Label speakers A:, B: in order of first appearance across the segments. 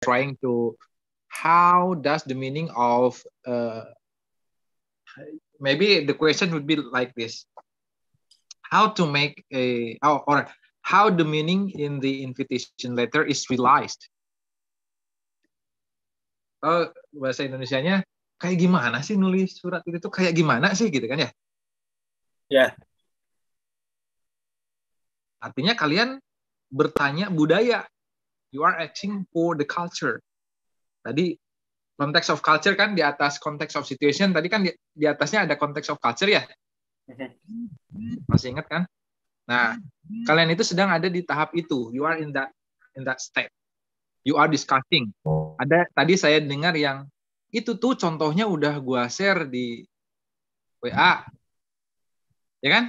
A: trying to, how does the meaning of, maybe the question would be like this: how to make a, or how the meaning in the invitation letter is realized. Bahasa Indonesianya kayak gimana sih nulis surat itu tuh, kayak gimana sih gitu kan ya?
B: Ya.
A: Artinya kalian bertanya budaya. You are asking for the culture. Tadi context of culture kan di atas context of situation. Tadi kan di atasnya ada context of culture ya. Masih ingat kan? Nah, kalian itu sedang ada di tahap itu. You are in that step. You are discussing. Ada tadi saya dengar yang itu tuh contohnya udah gua share di WA. Ya kan?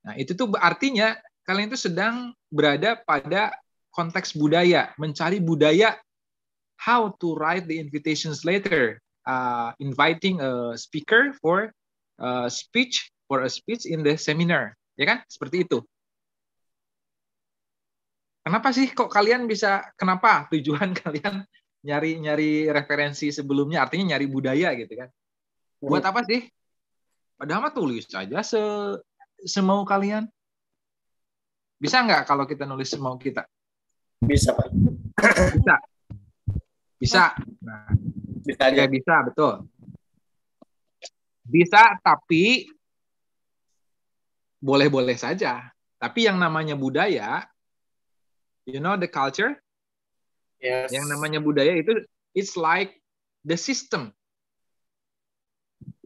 A: Nah, itu tuh artinya kalian itu sedang berada pada konteks budaya, mencari budaya, how to write the invitations letter, inviting a speaker for a speech in the seminar, ya kan? Seperti itu. Kenapa sih kok kalian bisa? Kenapa tujuan kalian nyari referensi sebelumnya? Artinya nyari budaya gitu kan? Buat apa sih? Padahal mah tulis aja semau kalian. Bisa nggak kalau kita nulis semau kita?
B: Bisa, Pak.
A: Bisa. Bisa. Nah,
B: bisa aja.
A: Ya, bisa, betul. Bisa, tapi boleh-boleh saja. Tapi yang namanya budaya, you know the culture?
B: Yes.
A: Yang namanya budaya itu, it's like the system.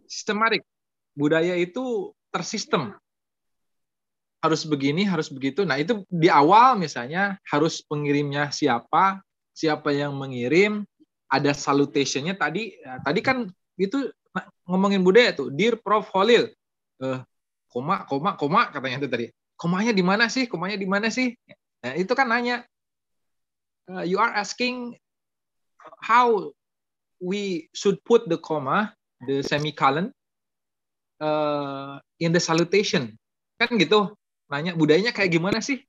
A: Systematic. Budaya itu tersistem. Harus begini, harus begitu. Nah, itu di awal misalnya harus pengirimnya siapa yang mengirim, ada salutation-nya tadi kan itu ngomongin budaya tuh, Dear Prof. Holil, koma katanya itu tadi. Komanya di mana sih? Nah, itu kan nanya. You are asking how we should put the comma, the semicolon in the salutation. Kan gitu. Nanya budayanya kayak gimana sih?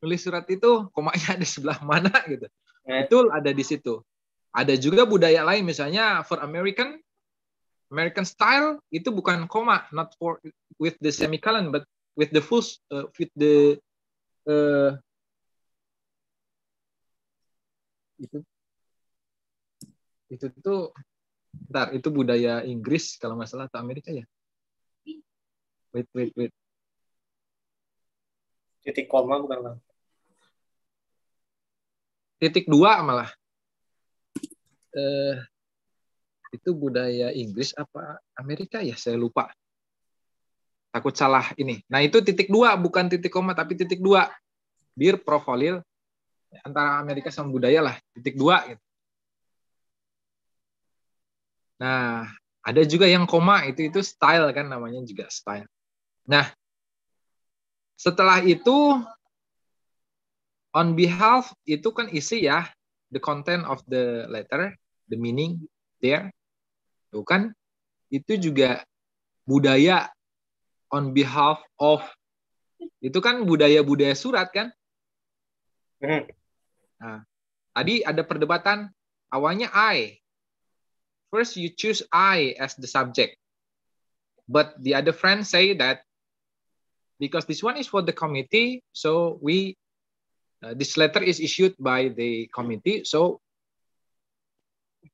A: Nulis surat itu komanya ada sebelah mana gitu. Itu ada di situ. Ada juga budaya lain misalnya for American style itu bukan koma, not for with the semicolon but with the full with the itu tuh bentar, itu budaya Inggris kalau nggak salah atau Amerika ya. Wait.
B: Titik koma bukan, Bang.
A: Titik 2 malah. Itu budaya Inggris apa Amerika ya, saya lupa. Takut salah ini. Nah, itu titik 2, bukan titik koma tapi titik 2. Dear Prof. Holil, antara Amerika sama budaya lah, titik 2 gitu. Nah, ada juga yang koma, itu style kan, namanya juga style. Nah, setelah itu on behalf itu kan isi ya, the content of the letter, the meaning there. Itu kan itu juga budaya on behalf of. Itu kan budaya surat kan? Nah, tadi ada perdebatan awalnya I. First you choose I as the subject. But the other friends say that because this one is for the committee, so this letter is issued by the committee, so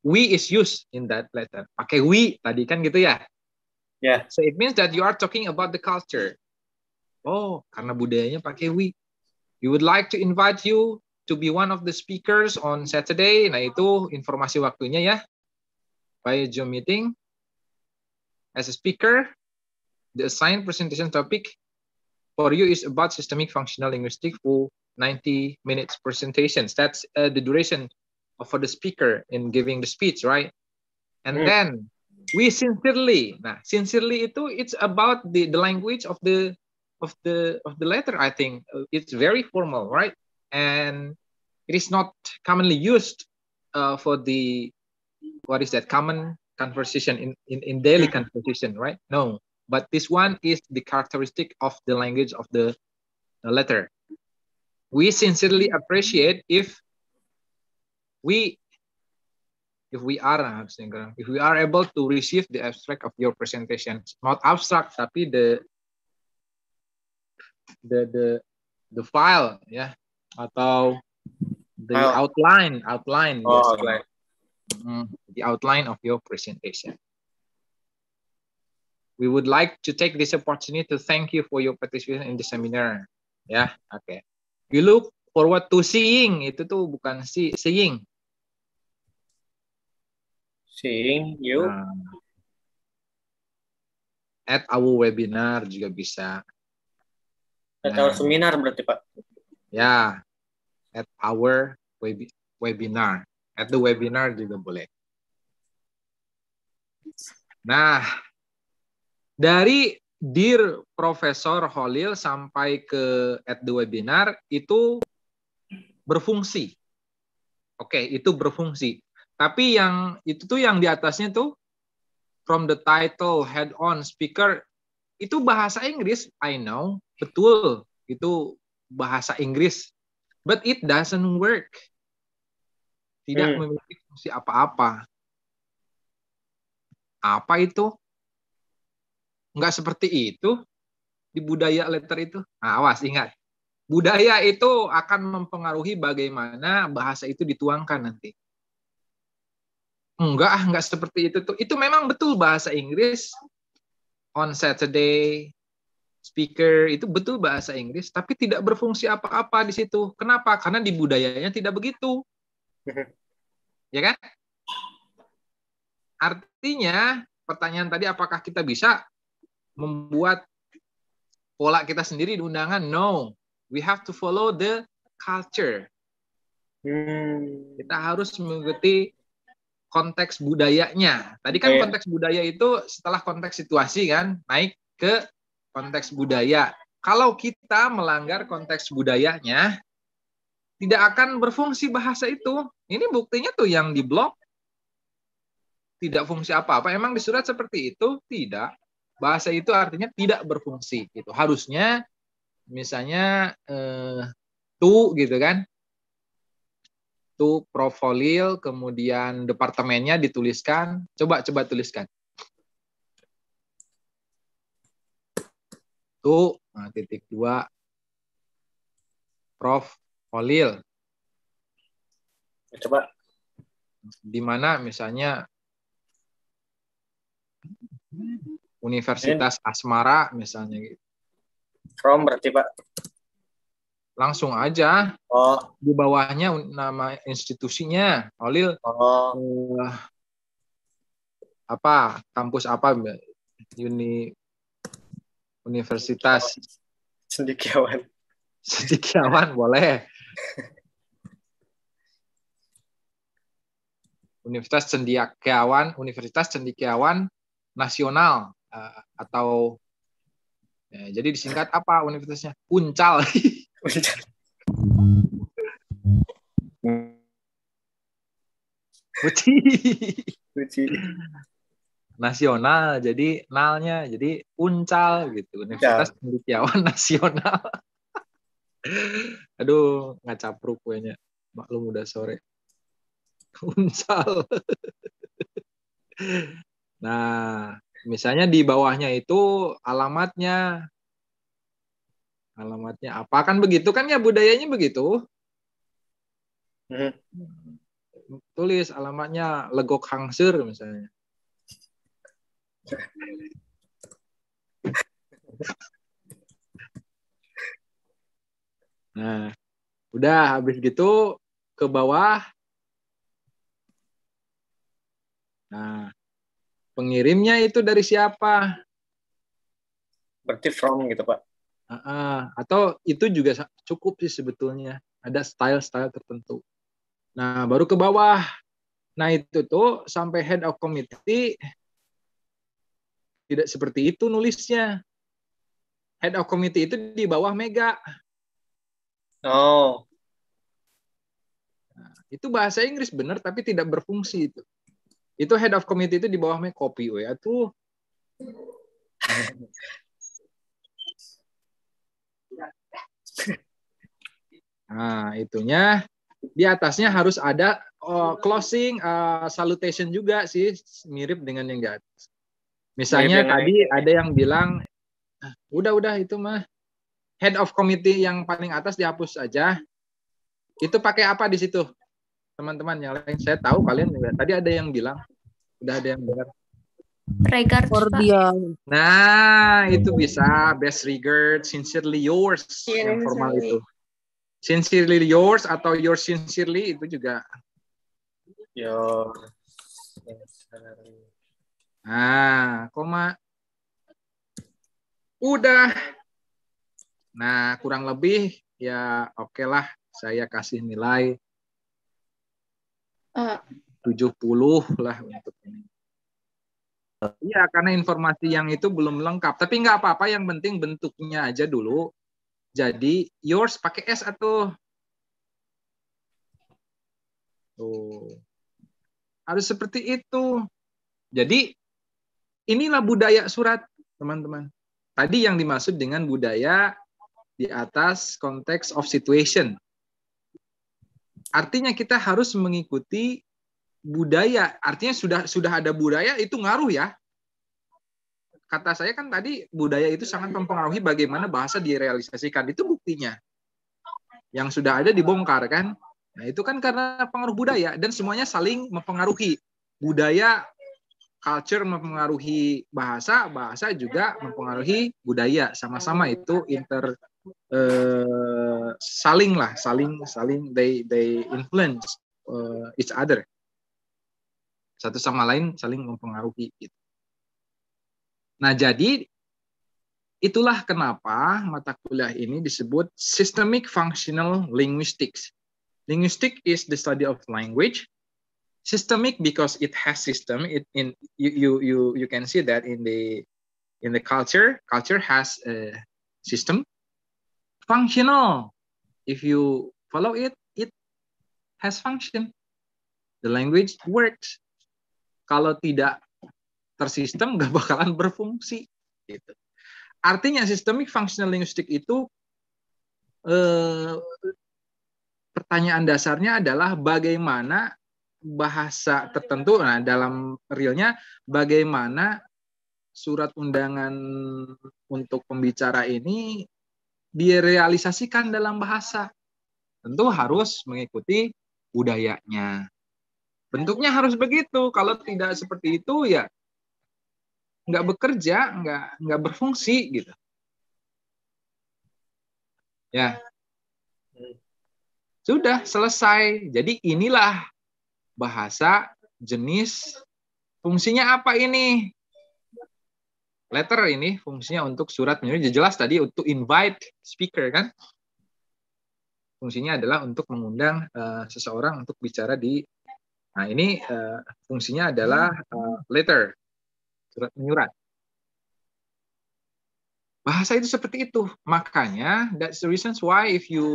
A: we is used in that letter. Pakai we tadi kan gitu ya?
B: Yeah.
A: So it means that you are talking about the culture. Oh, karena budayanya pakai we. We would like to invite you to be one of the speakers on Saturday. Nah, itu informasi waktunya ya. By Zoom meeting. As a speaker, the assigned presentation topic for you is about systemic functional linguistics for 90 minutes presentations. That's the duration for the speaker in giving the speech, right? And then we sincerely. Nah, sincerely itu it's about the language of the letter. I think it's very formal, right? And it is not commonly used for the common conversation in daily conversation, right? No, but this one is the characteristic of the language of the letter. We sincerely appreciate if if we are able to receive the abstract of your presentation, not abstract tapi the file ya, atau the outline
B: outline.
A: The outline of your presentation. We would like to take this opportunity to thank you for your participation in the seminar. Ya, oke. We look forward to seeing, itu tuh bukan seeing.
B: Seeing you.
A: At our webinar juga bisa.
B: At our seminar berarti Pak.
A: Ya, at our webinar. At the webinar juga boleh. Nah, dari Dear Profesor Holil sampai ke at the webinar itu berfungsi. Oke, itu berfungsi. Tapi yang itu tuh yang di atasnya tuh from the title, head on, speaker, itu bahasa Inggris, I know, betul, itu bahasa Inggris. But it doesn't work. Tidak memiliki fungsi apa-apa. Apa itu? Enggak seperti itu di budaya letter itu. Nah, awas, ingat. Budaya itu akan mempengaruhi bagaimana bahasa itu dituangkan nanti. Enggak seperti itu tuh. Itu memang betul bahasa Inggris. On Saturday, speaker itu betul bahasa Inggris, tapi tidak berfungsi apa-apa di situ. Kenapa? Karena di budayanya tidak begitu. Ya kan? Artinya, pertanyaan tadi apakah kita bisa membuat pola kita sendiri di undangan? No. We have to follow the culture. Kita harus mengikuti konteks budayanya. Tadi kan konteks budaya itu setelah konteks situasi kan, naik ke konteks budaya. Kalau kita melanggar konteks budayanya, tidak akan berfungsi bahasa itu. Ini buktinya tuh yang di blog. Tidak fungsi apa-apa. Emang di surat seperti itu? Tidak. Bahasa itu artinya tidak berfungsi. Gitu. Harusnya misalnya tu gitu kan. Tu Prof.Holil, kemudian departemennya dituliskan. Coba tuliskan. Tu, nah, titik 2, Prof.Holil.
B: Coba.
A: Di mana misalnya Universitas Asmara misalnya gitu.
B: From berarti Pak.
A: Langsung aja. Di bawahnya nama institusinya, Holil. Apa? Kampus apa? Universitas Cendekiawan boleh. Universitas Cendekiawan Nasional atau ya, jadi disingkat apa universitasnya? Uncal. Uci. Nasional, jadi nalnya jadi Uncal gitu. Universitas Cendekiawan Nasional. Aduh, nggak capruk kuenya. Maklum udah sore. Uncal. Nah, misalnya di bawahnya itu alamatnya apa kan begitu kan ya, budayanya begitu. Tulis alamatnya Legok Hangseur misalnya. Nah, udah habis gitu ke bawah. Nah, pengirimnya itu dari siapa?
B: Berarti from gitu Pak.
A: Atau itu juga cukup sih sebetulnya. Ada style-style tertentu. Nah, baru ke bawah. Nah, itu tuh sampai head of committee tidak seperti itu nulisnya. Head of committee itu di bawah Mega.
B: Nah,
A: itu bahasa Inggris benar tapi tidak berfungsi itu. Itu head of committee itu di bawah copy ya tuh. Nah, itunya di atasnya harus ada closing salutation juga sih, mirip dengan yang di atas. Misalnya tadi ada yang bilang, udah itu mah head of committee yang paling atas dihapus aja. Itu pakai apa di situ? Teman-teman yang lain, saya tahu kalian juga. Tadi ada yang bilang, udah ada yang dengar.
C: Regards, Pak.
A: Nah, itu bisa best regards, sincerely yours, yang formal itu. Sincerely yours atau yours sincerely itu juga. Nah, koma. Udah. Nah, kurang lebih ya oke lah, saya kasih nilai 70 lah untuk ini. Iya, karena informasi yang itu belum lengkap. Tapi nggak apa-apa, yang penting bentuknya aja dulu. Jadi, yours pakai S atau? Tuh. Harus seperti itu. Jadi, inilah budaya surat, teman-teman. Tadi yang dimaksud dengan budaya di atas konteks of situation. Artinya kita harus mengikuti budaya, artinya sudah ada budaya itu ngaruh ya. Kata saya kan tadi budaya itu sangat mempengaruhi bagaimana bahasa direalisasikan. Itu buktinya. Yang sudah ada dibongkar kan. Nah, itu kan karena pengaruh budaya dan semuanya saling mempengaruhi. Budaya, culture mempengaruhi bahasa, bahasa juga mempengaruhi budaya. Sama-sama itu saling they influence each other. Satu sama lain saling mempengaruhi. Nah, jadi itulah kenapa mata kuliah ini disebut Systemic Functional Linguistics. Linguistics is the study of language. Systemic because it has system. You can see that in the culture. Culture has a system. Functional, if you follow it, it has function. The language works. Kalau tidak tersistem, nggak bakalan berfungsi. Gitu. Artinya systemic functional linguistic itu pertanyaan dasarnya adalah bagaimana bahasa tertentu, nah dalam realnya bagaimana surat undangan untuk pembicara ini direalisasikan dalam bahasa. Tentu harus mengikuti budayanya. Bentuknya harus begitu. Kalau tidak seperti itu ya nggak bekerja, nggak berfungsi gitu. Ya, sudah selesai. Jadi inilah bahasa jenis. Fungsinya apa ini? Letter ini fungsinya untuk surat menyurat. Jelas tadi untuk invite speaker kan. Fungsinya adalah untuk mengundang seseorang untuk bicara di. Nah ini fungsinya adalah letter, surat menyurat. Bahasa itu seperti itu. Makanya that's the reasons why if you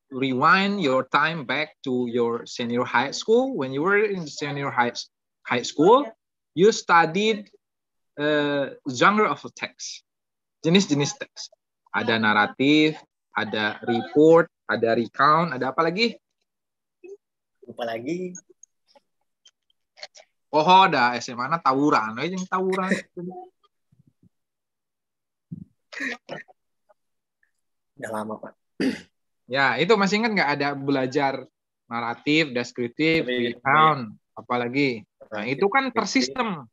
A: rewind your time back to your senior high school, when you were in senior high school, you studied genre of text, jenis-jenis teks. Ada naratif, ada report, ada recount, ada apa lagi?
B: Lupa lagi.
A: Oh, ada SMA na tawuran, yang tawuran.
B: Udah lama, Pak.
A: Ya, itu masih ingat nggak ada belajar naratif, deskriptif, recount, apalagi. Nah, itu kan tersistem.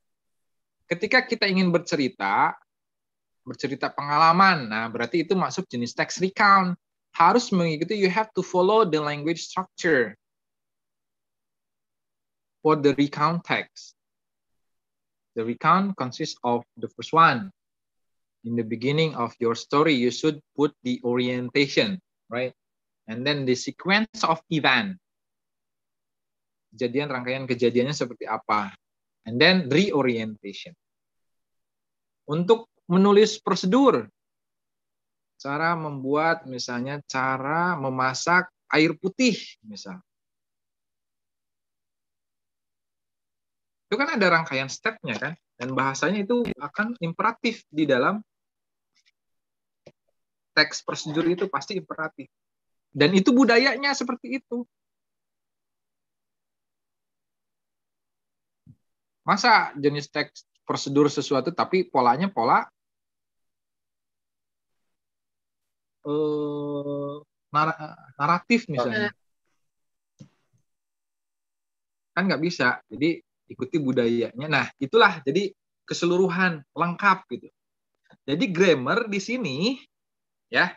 A: Ketika kita ingin bercerita pengalaman, nah berarti itu masuk jenis teks recount. Harus mengikuti, you have to follow the language structure for the recount text. The recount consists of the first one. In the beginning of your story, you should put the orientation, right? And then the sequence of event. Kejadian, rangkaian kejadiannya seperti apa. And then reorientation. Untuk menulis prosedur, cara membuat misalnya cara memasak air putih misal. Itu kan ada rangkaian stepnya kan, dan bahasanya itu akan imperatif di dalam teks prosedur itu pasti imperatif. Dan itu budayanya seperti itu. Masa jenis teks prosedur sesuatu tapi polanya pola naratif misalnya. Kan nggak bisa. Jadi ikuti budayanya. Nah, itulah jadi keseluruhan lengkap gitu. Jadi grammar di sini ya,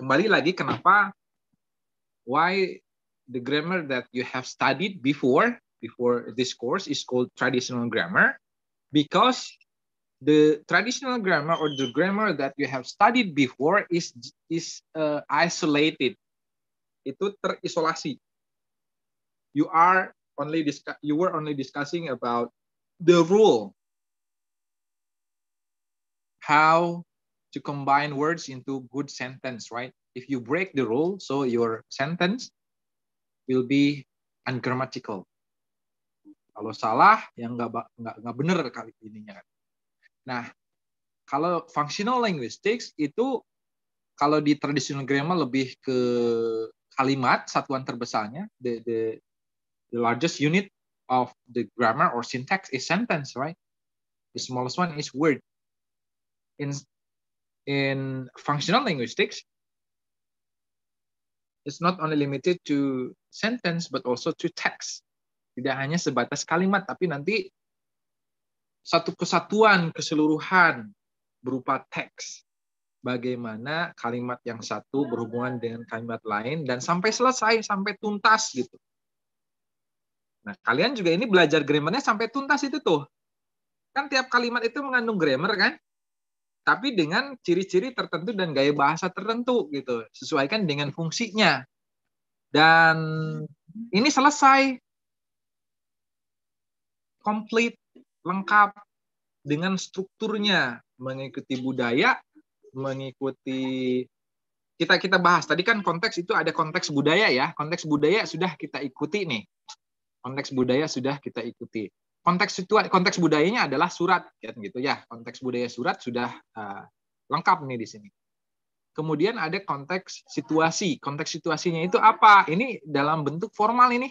A: kembali lagi kenapa why the grammar that you have studied before this course is called traditional grammar, because the traditional grammar or the grammar that you have studied before is isolated. Itu terisolasi. You were only discussing about the rule, how to combine words into good sentence, right? If you break the rule, so your sentence will be ungrammatical. Kalau salah, yang nggak benar kali ininya. Nah, kalau functional linguistics itu kalau di traditional grammar lebih ke kalimat satuan terbesarnya, the largest unit of the grammar or syntax is sentence, right? The smallest one is word. In functional linguistics, it's not only limited to sentence but also to text. Tidak hanya sebatas kalimat, tapi nanti satu kesatuan keseluruhan berupa teks. Bagaimana kalimat yang satu berhubungan dengan kalimat lain dan sampai selesai, sampai tuntas gitu. Nah, kalian juga ini belajar grammarnya sampai tuntas itu tuh. Kan tiap kalimat itu mengandung grammar kan? Tapi dengan ciri-ciri tertentu dan gaya bahasa tertentu gitu. Sesuaikan dengan fungsinya. Dan ini selesai. Komplit, lengkap dengan strukturnya, mengikuti budaya, mengikuti kita bahas tadi kan konteks itu ada konteks budaya ya. Konteks budaya sudah kita ikuti nih. Konteks budaya sudah kita ikuti. Konteks budayanya adalah surat kan gitu ya. Konteks budaya surat sudah lengkap nih di sini. Kemudian ada konteks situasi. Konteks situasinya itu apa? Ini dalam bentuk formal ini.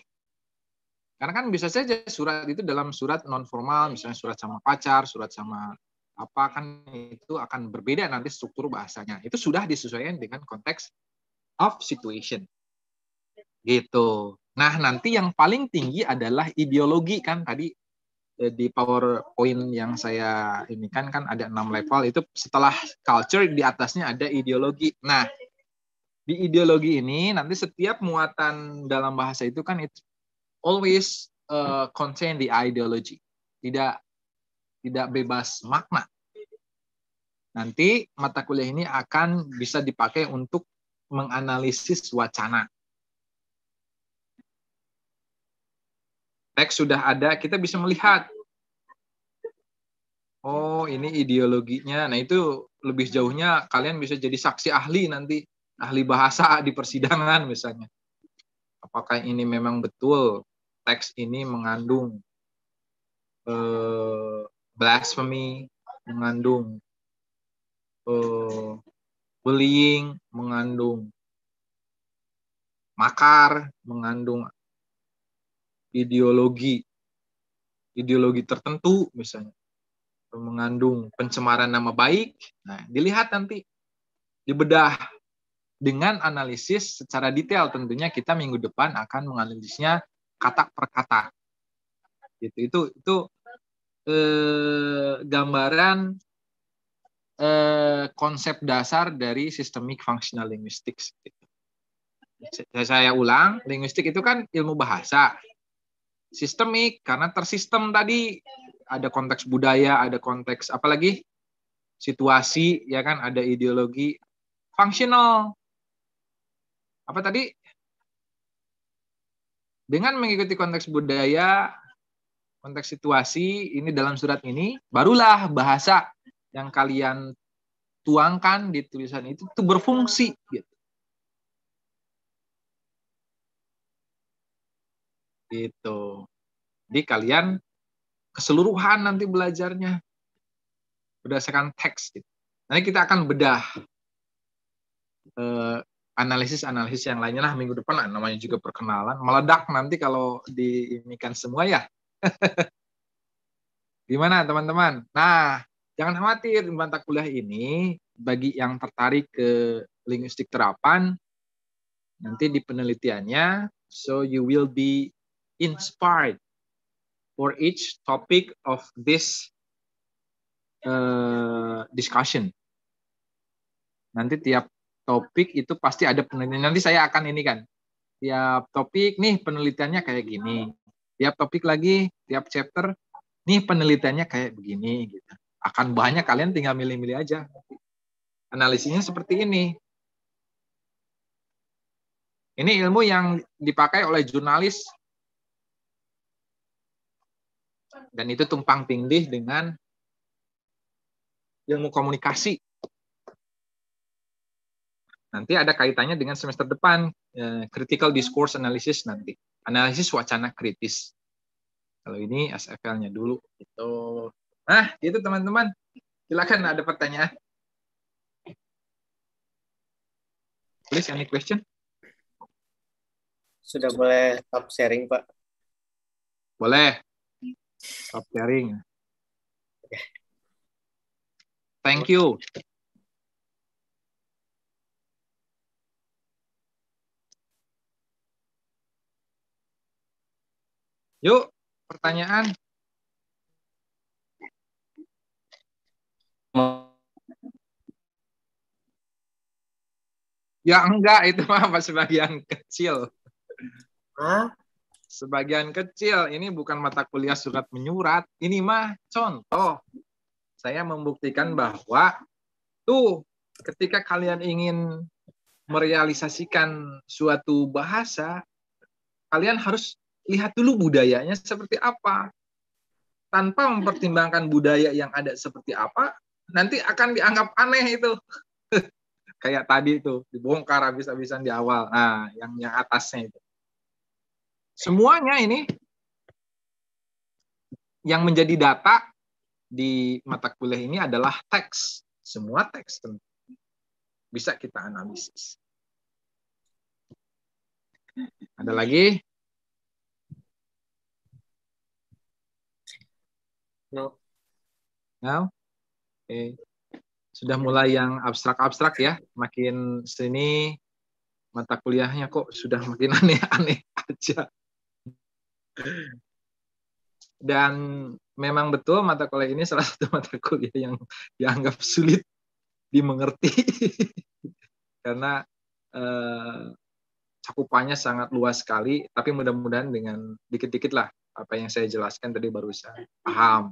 A: Karena kan bisa saja surat itu dalam surat non formal, misalnya surat sama pacar, surat sama apa, kan itu akan berbeda nanti struktur bahasanya. Itu sudah disesuaikan dengan konteks of situation. Gitu. Nah, nanti yang paling tinggi adalah ideologi kan tadi di PowerPoint yang saya ini kan ada 6 level, itu setelah culture di atasnya ada ideologi. Nah, di ideologi ini nanti setiap muatan dalam bahasa itu kan itu always contain the ideology. Tidak bebas makna. Nanti mata kuliah ini akan bisa dipakai untuk menganalisis wacana. Teks sudah ada, kita bisa melihat. Oh, ini ideologinya. Nah, itu lebih jauhnya kalian bisa jadi saksi ahli nanti, ahli bahasa di persidangan misalnya. Apakah ini memang betul teks ini mengandung blasphemy, mengandung bullying, mengandung makar, mengandung ideologi tertentu misalnya, mengandung pencemaran nama baik. Nah, dilihat nanti, dibedah dengan analisis secara detail. Tentunya kita minggu depan akan menganalisisnya kata per kata. Itu gambaran konsep dasar dari systemic functional linguistics. Saya ulang, linguistik itu kan ilmu bahasa. Sistemik karena tersistem tadi, ada konteks budaya, ada konteks apalagi situasi, ya kan, ada ideologi. Functional apa tadi? Dengan mengikuti konteks budaya, konteks situasi, ini dalam surat ini, barulah bahasa yang kalian tuangkan di tulisan itu berfungsi. Gitu. Jadi kalian keseluruhan nanti belajarnya berdasarkan teks. Gitu. Nanti kita akan bedah analisis yang lainnya lah minggu depan lah, namanya juga perkenalan. Meledak nanti kalau diimikan semua ya. Gimana teman-teman? Nah, jangan khawatir mata kuliah ini bagi yang tertarik ke linguistik terapan, nanti di penelitiannya, so you will be inspired for each topic of this discussion. Nanti tiap topik itu pasti ada penelitian. Nanti saya akan ini kan, tiap topik nih penelitiannya kayak gini. Tiap topik lagi, tiap chapter, nih penelitiannya kayak begini. Gitu. Akan banyak, kalian tinggal milih-milih aja. Analisisnya seperti ini. Ini ilmu yang dipakai oleh jurnalis. Dan itu tumpang tindih dengan ilmu komunikasi. Nanti ada kaitannya dengan semester depan, critical discourse analysis nanti. Analisis wacana kritis. Kalau ini SFL-nya dulu. Gitu. Nah, gitu teman-teman. Silakan ada pertanyaan. Please, any question?
B: Sudah boleh stop sharing, Pak.
A: Boleh. Stop sharing. Thank you. Yuk, pertanyaan. Ya enggak, itu mah sebagian kecil.
B: Hah?
A: Sebagian kecil, ini bukan mata kuliah surat menyurat. Ini mah contoh. Saya membuktikan bahwa tuh ketika kalian ingin merealisasikan suatu bahasa, kalian harus lihat dulu budayanya seperti apa. Tanpa mempertimbangkan budaya yang ada seperti apa, nanti akan dianggap aneh itu. Kayak tadi itu, dibongkar habis-habisan di awal. Nah, yang atasnya itu. Semuanya ini yang menjadi data di mata kuliah ini adalah teks. Semua teks bisa kita analisis. Ada lagi?
B: No.
A: No? Oke. Sudah mulai yang abstrak-abstrak ya. Makin sini mata kuliahnya kok sudah makin aneh-aneh aja. Dan memang betul mata kuliah ini salah satu mata kuliah yang dianggap sulit dimengerti. Karena cakupannya sangat luas sekali, tapi mudah-mudahan dengan dikit-dikit lah apa yang saya jelaskan tadi barusan paham.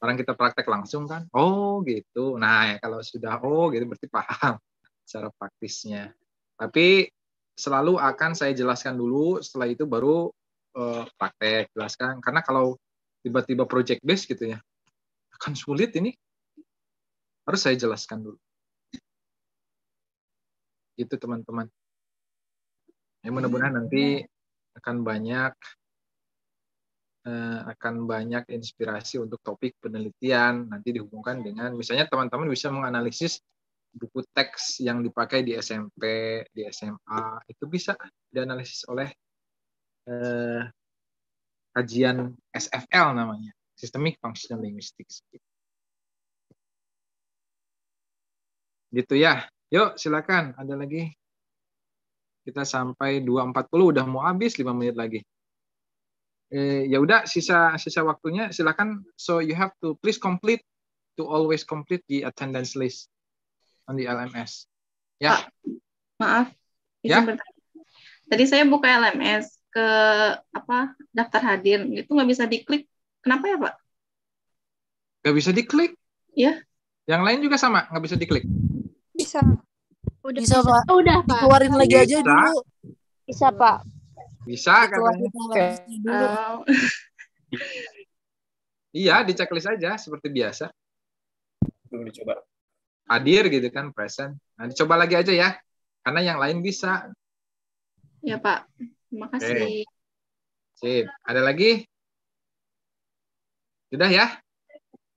A: Orang kita praktek langsung kan, oh gitu. Nah ya kalau sudah oh gitu berarti paham secara praktisnya. Tapi selalu akan saya jelaskan dulu, setelah itu baru praktek jelaskan. Karena kalau tiba-tiba project base gitu ya, akan sulit ini. Harus saya jelaskan dulu. Itu teman-teman. Ya mudah-mudahan nanti akan banyak inspirasi untuk topik penelitian, nanti dihubungkan dengan misalnya teman-teman bisa menganalisis buku teks yang dipakai di SMP, di SMA, itu bisa dianalisis oleh kajian SFL namanya, Systemic Functional Linguistics. Gitu ya. Yuk silakan, ada lagi. Kita sampai 2.40, udah mau habis 5 menit lagi. Ya udah sisa waktunya silakan. So you have to always complete the attendance list on the LMS. Ya.
C: Pak, maaf.
A: Ya.
C: Tadi saya buka LMS ke daftar hadir, itu nggak bisa diklik. Kenapa ya Pak?
A: Nggak bisa diklik?
C: Iya.
A: Yang lain juga sama, nggak bisa diklik?
D: Bisa.
E: Udah bisa Pak.
D: Udah Pak.
E: Dikeluarin lagi aja dulu.
D: Bisa Pak.
A: Bisa katanya. Iya, di checklist aja seperti biasa.
B: Belum dicoba.
A: Hadir gitu kan, present. Nah, dicoba lagi aja ya. Karena yang lain bisa.
C: Ya Pak. Terima kasih.
A: Sip. Ada lagi? Sudah ya?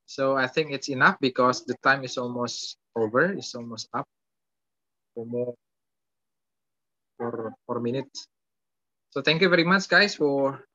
A: So I think it's enough because the time is almost over, it's almost up. For 4 minutes. So thank you very much guys for